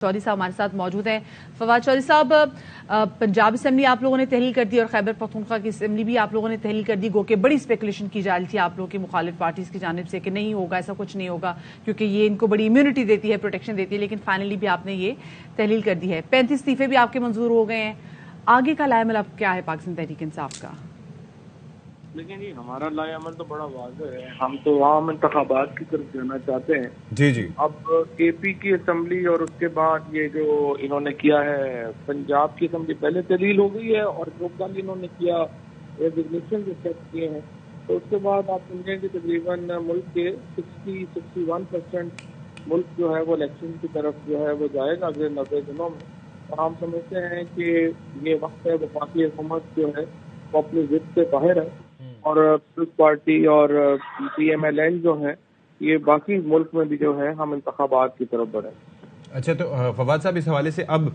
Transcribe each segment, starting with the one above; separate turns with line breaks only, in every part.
चौधरी साहब हमारे साथ मौजूद हैं। फवाद चौधरी साहब, पंजाब असेंबली आप लोगों ने तहलील कर दी और खैबर पख्तूनख्वा की असेंबली भी आप लोगों ने तहलील कर दी। गो के बड़ी स्पेकुलेशन की जा रही थी आप लोगों की मुखालिफ पार्टीज की जानिब से कि नहीं होगा, ऐसा कुछ नहीं होगा क्योंकि ये इनको बड़ी इम्यूनिटी देती है, प्रोटेक्शन देती है, लेकिन फाइनली भी आपने ये तहलील कर दी है। 35 इस्तीफे भी आपके मंजूर हो गए हैं। आगे का लाएमल अब क्या है पाकिस्तान तहरीक इंसाफ का?
लेकिन जी हमारा लाएमल तो बड़ा वाज़ेह है, हम तो आम इंतखाबात की तरफ जाना चाहते हैं।
जी जी।
अब एपी की असेंबली और उसके बाद ये जो इन्होंने किया है पंजाब की असेंबली पहले तहलील हो गई है और जो कल इन्होंने किया रेजिग्नेशन जो सेट किए हैं, तो उसके बाद आप समझें कि तकरीबन मुल्क के 60-61% मुल्क जो है वो इलेक्शन की तरफ जो है वो जाएगा अगले 90 दिनों में। और हम समझते हैं कि ये वक्त है वफाकी हुकूमत जो है वो अपनी जिद से बाहर है और पीपल्स पार्टी और PMLN जो है ये बाकी मुल्क में भी जो है हम इंतखाबात की तरफ बढ़े।
अच्छा, तो फवाद साहब, इस हवाले से अब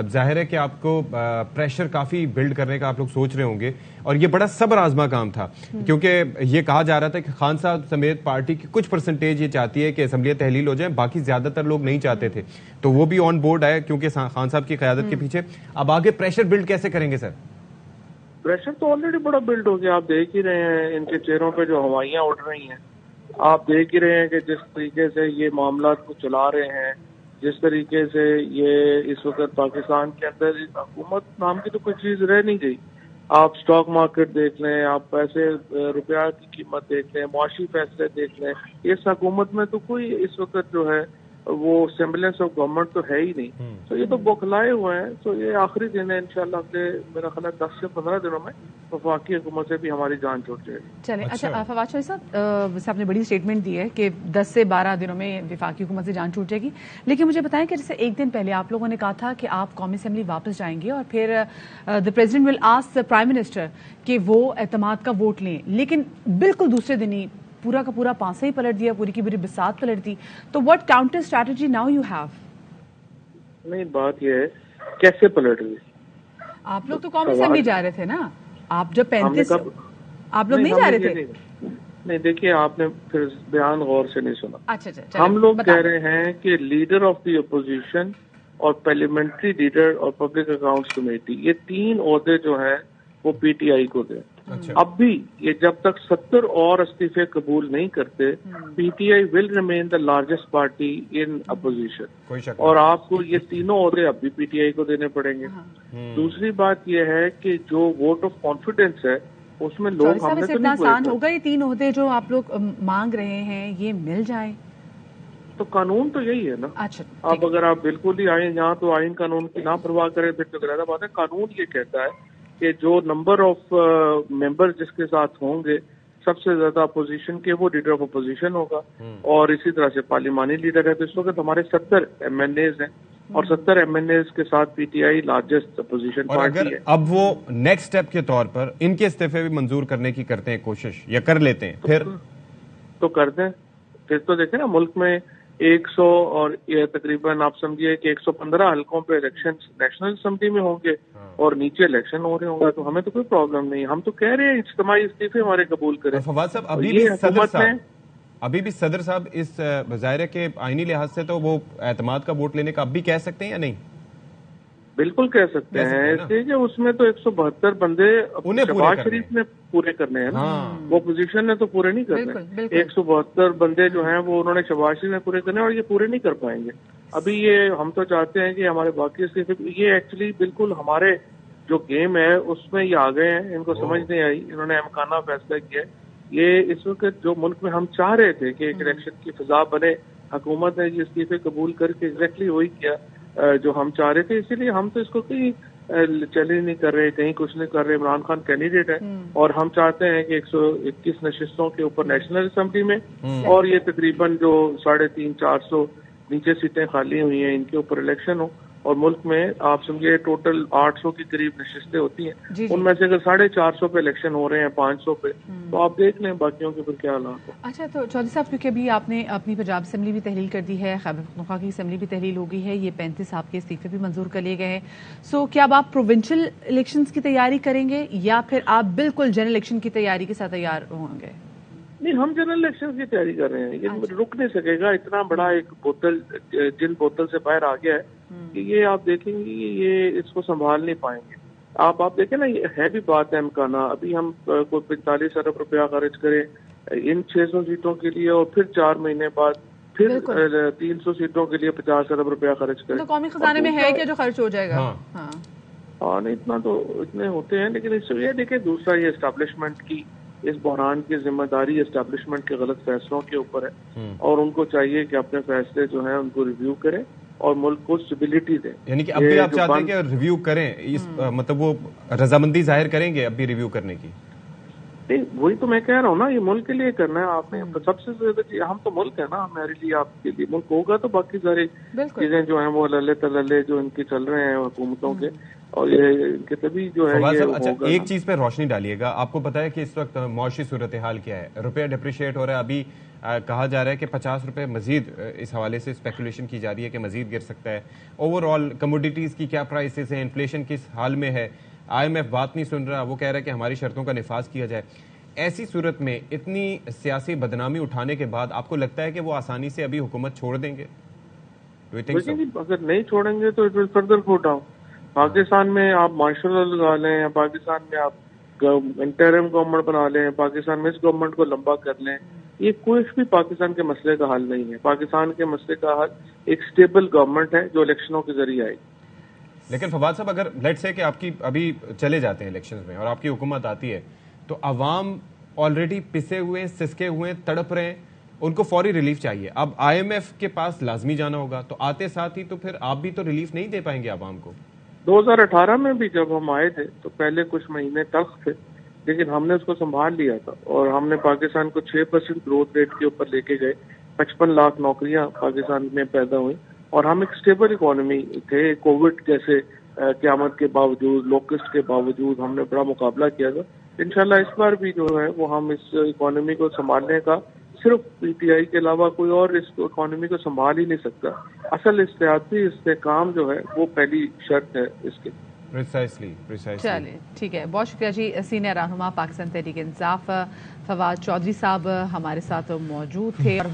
जाहिर है कि आपको प्रेशर काफी बिल्ड करने का आप लोग सोच रहे होंगे और ये बड़ा सब्र आजमा काम था, क्योंकि ये कहा जा रहा था कि खान साहब समेत पार्टी की कुछ परसेंटेज ये चाहती है कि असेंबली तहलील हो जाए, बाकी ज्यादातर लोग नहीं चाहते थे, तो वो भी ऑन बोर्ड आए क्योंकि खान साहब की क़यादत के पीछे। अब आगे प्रेशर बिल्ड कैसे करेंगे सर?
प्रेशर तो ऑलरेडी बड़ा बिल्ड हो गया, आप देख ही रहे हैं इनके चेहरों पे जो हवाइयां उड़ रही हैं। आप देख ही रहे हैं कि जिस तरीके से ये मामला को चला रहे हैं, जिस तरीके से ये इस वक्त पाकिस्तान के अंदर हुकूमत नाम की तो कोई चीज रह नहीं गई। आप स्टॉक मार्केट देख लें, आप पैसे रुपया की कीमत देख लें, मुआशी फैसले देख लें, इस हुकूमत में तो कोई इस वक्त जो है वो सेम्बलेंस ऑफ गवर्नमेंट तो है ही नहीं। तो ये तो बौखलाए हुए हैं। तो ये आखिरी दिन है, इंशाल्लाह के मेरा ख्याल 10 से 15 दिनों में वफाकी हुकूमत से भी हमारी जान छूट जाएगी।
चले अच्छा फवाद चौधरी साहब, वैसे आपने बड़ी स्टेटमेंट दी है कि 10 से 12 दिनों में वफाकी हुकूमत से जान छूट जाएगी, लेकिन मुझे बताएं कि जैसे एक दिन पहले आप लोगों ने कहा था कि आप कौमी असेंबली वापस जाएंगे और फिर the president will ask the prime minister कि वो एतमाद का वोट लें, लेकिन बिल्कुल दूसरे दिन ही पूरा का पूरा पांसा ही पलट दिया, पूरी की पूरी बिसात पलट दी। तो what counter strategy now you have?
नहीं, बात ये है कैसे पलट गई।
आप लोग तो कौमी असेंबली जा रहे थे ना, आप जब 35 आप लोग नहीं जा रहे थे?
नहीं, देखिए आपने फिर बयान गौर से नहीं सुना।
अच्छा,
हम लोग कह रहे हैं कि लीडर ऑफ द अपोजिशन और पार्लियामेंट्री लीडर और पब्लिक अकाउंट्स कमेटी, ये 3 ओहदे जो है वो PTI को दें। अब भी ये जब तक 70 और इस्तीफे कबूल नहीं करते, PTI will remain the largest party in opposition और आपको ये तीनों ओहदे अब भी PTI को देने पड़ेंगे। दूसरी बात ये है कि जो वोट ऑफ कॉन्फिडेंस है उसमें लोग हमने तो
इतना आसान होगा ये 3 ओहदे जो आप लोग मांग रहे हैं ये मिल जाए?
तो कानून तो यही है ना।
अच्छा,
अब अगर आप बिल्कुल ही आइन यहाँ तो आइन कानून की ना परवाह करें फिर तो गलत बात है। कानून ये कहता है कि जो नंबर ऑफ मेंबर जिसके साथ होंगे सबसे ज्यादा अपोजिशन के वो लीडर ऑफ अपोजिशन होगा और इसी तरह से पार्लिमानी लीडर है। तो इस वक्त हमारे 70 MNAs हैं और 70 MNAs के साथ PTI लार्जेस्ट अपोजिशन पार्टी है।
अब वो नेक्स्ट स्टेप के तौर पर इनके इस्तीफे भी मंजूर करने की करते हैं कोशिश या कर लेते हैं, फिर
तो कर दें। फिर तो देखें ना, मुल्क में 100 और तकरीबन आप समझिए कि 115 हलकों पे इलेक्शन नेशनल असेंबली में होंगे और नीचे इलेक्शन हो रहे होंगे, तो हमें तो कोई प्रॉब्लम नहीं। हम तो कह रहे हैं इज्तिमाई इस्तीफे हमारे कबूल करें।
फवाद साहब, अभी भी सदर साहब इस ज़ाहिर है कि आईनी लिहाज से तो वो एतमाद का वोट लेने का अब भी कह सकते हैं या नहीं?
बिल्कुल कह सकते हैं, इसलिए कि उसमें तो 172 बंदे शहबाज शरीफ ने पूरे करने हैं ना। वो पोजीशन ने तो पूरे नहीं करने। 172 बंदे जो हैं वो उन्होंने शहबाज शरीफ ने पूरे करने और ये पूरे नहीं कर पाएंगे। अभी ये हम तो चाहते हैं कि हमारे बाकी ये एक्चुअली बिल्कुल हमारे जो गेम है उसमें ये आ गए हैं, इनको समझ नहीं आई, इन्होंने अहमकाना फैसला किया। ये इस वक्त जो मुल्क में हम चाह रहे थे कि एक इलेक्शन की फिजा बने, हुकूमत ने ये इस्तीफे कबूल करके एग्जैक्टली वही किया जो हम चाह रहे थे। इसीलिए हम तो इसको कहीं चैलेंज नहीं कर रहे, कहीं कुछ नहीं कर रहे। इमरान खान कैंडिडेट है और हम चाहते हैं कि 121 नशिस्तों के ऊपर नेशनल असेंबली में और ये तकरीबन जो 350-400 नीचे सीटें खाली हुई हैं इनके ऊपर इलेक्शन हो और मुल्क में आप समझिए टोटल 800 के करीब नशिस्तें होती हैं, उनमें से अगर 450 पे इलेक्शन हो रहे हैं 500 पे, तो आप देख लें बाकियों के फिर क्या हालात है।
अच्छा, तो चौधरी साहब, क्योंकि अभी आपने अपनी पंजाब असेंबली भी तहलील कर दी है, खैबर पख्तूनख्वा की असेंबली भी तहलील हो गई है, ये 35 आपके इस्तीफे भी मंजूर कर लिए गए हैं, सो क्या अब आप प्रोविंशियल इलेक्शन की तैयारी करेंगे या फिर आप बिल्कुल जनरल इलेक्शन की तैयारी के साथ तैयार होंगे?
नहीं, हम जनरल इलेक्शन की तैयारी कर रहे हैं। ये रुक नहीं सकेगा, इतना बड़ा एक बोतल जिन बोतल से बाहर आ गया है کہ یہ آپ دیکھیں گے یہ اس کو سنبھال نہیں پائیں گے. آپ دیکھیں نا، یہ ہے بھی بات ہے امکانہ. ابھی ہم کوئی 45 ارب روپیہ خرچ کریں ان 600 سیٹوں کے لیے، اور پھر 4 مہینے بعد پھر 300 سیٹوں کے لیے 50 ارب روپیہ خرچ کریں.
تو قومی خزانے میں ہے کیا جو خرچ ہو جائے گا؟
ہاں نہیں، اتنا تو اتنے ہوتے ہیں، لیکن اس سے یہ دیکھیں دوسرا یہ اسٹیبلشمنٹ کی اس بحران کی ذمہ داری اسٹیبلشمنٹ کے غلط فیصلوں کے اوپر ہے، اور ان کو چاہیے کہ اپنے فیصلے جو ہیں ان کو ریویو کریں اور ملک کو اسٹیبلٹی دیں.
یعنی کہ اب بھی آپ چاہتے ہیں کہ ریویو کریں، مطلب وہ رضامندی ظاہر کریں گے اب بھی ریویو کرنے کی؟
نہیں، وہی تو میں کہہ رہا ہوں نا، یہ ملک کے لیے کرنا ہے. آپ نے سب سے زیادہ ہم تو ملک ہے نا، ہمارے لیے آپ کے لیے ملک ہوگا تو باقی ساری چیزیں جو ہیں وہ للے تللے جو ان کے چل رہے ہیں حکومتوں کے، اور یہ ان کے تبھی جو ہے یہ
اچھا ایک چیز پہ روشنی ڈالیے گا. آپ کو پتا ہے کہ اس وقت معاشی صورتحال کیا ہے؟ روپیہ ڈپریشیٹ ہو رہا ہے. ابھی کہا جا رہا ہے کہ 50 روپے مزید اس حوالے سے اسپیکولیشن کی جا رہی ہے کہ مزید گر سکتا ہے. اوور آل کموڈیٹیز کی کیا پرائسز ہیں، انفلیشن کس حال میں ہے؟ IMF بات نہیں سن رہا، وہ کہہ رہا ہے کہ ہماری شرطوں کا نفاذ کیا جائے. ایسی صورت میں اتنی سیاسی بدنامی اٹھانے کے بعد آپ کو لگتا ہے کہ وہ آسانی سے ابھی حکومت چھوڑ دیں گے؟
اگر نہیں چھوڑیں گے تو it will further go down. Pakistan میں آپ مارشل لا لگا لیں، یا پاکستان میں آپ انٹرم گورنمنٹ بنا لیں، پاکستان میں اس گورنمنٹ کو لمبا کر لیں، یہ کوئی بھی پاکستان کے مسئلے کا حل نہیں ہے. پاکستان کے مسئلے کا حل ایک سٹیبل گورنمنٹ ہے جو الیکشنوں کے ذریعے آئے گی.
لیکن فواد صاحب اگر لیٹ سے کہ آپ کی ابھی چلے جاتے ہیں الیکشنز میں اور آپ کی حکومت آتی ہے تو عوام آلریڈی پسے ہوئے سسکے ہوئے تڑپ رہے ہیں، ان کو فوری ریلیف چاہیے. اب IMF کے پاس لازمی جانا ہوگا تو آتے ساتھ ہی تو پھر آپ بھی تو ریلیف نہیں دے پائیں گے عوام کو.
2018 میں بھی جب ہم آئے تھے تو پہلے کچھ مہینے تلخ تھے، لیکن ہم نے اس کو سنبھال لیا تھا اور ہم نے پاکستان کو 6% گروتھ ریٹ کے اوپر لے کے گئے. 55 لاکھ نوکریاں پاکستان میں پیدا ہوئی اور ہم ایک سٹیبل اکانومی تھے. کووڈ جیسے قیامت کے باوجود، لوکسٹ کے باوجود ہم نے بڑا مقابلہ کیا تھا. انشاءاللہ اس بار بھی جو ہے وہ ہم اس اکانومی کو سنبھالنے کا، صرف PTI کے علاوہ کوئی اور اس اکانومی کو سنبھال ہی نہیں سکتا. اصل سیاسی استحکام جو ہے وہ پہلی شرط ہے اس کی.
چلیے ٹھیک ہے، بہت شکریہ جی. سینئر رہنما پاکستان تحریک انصاف فواد چودھری صاحب ہمارے ساتھ موجود تھے.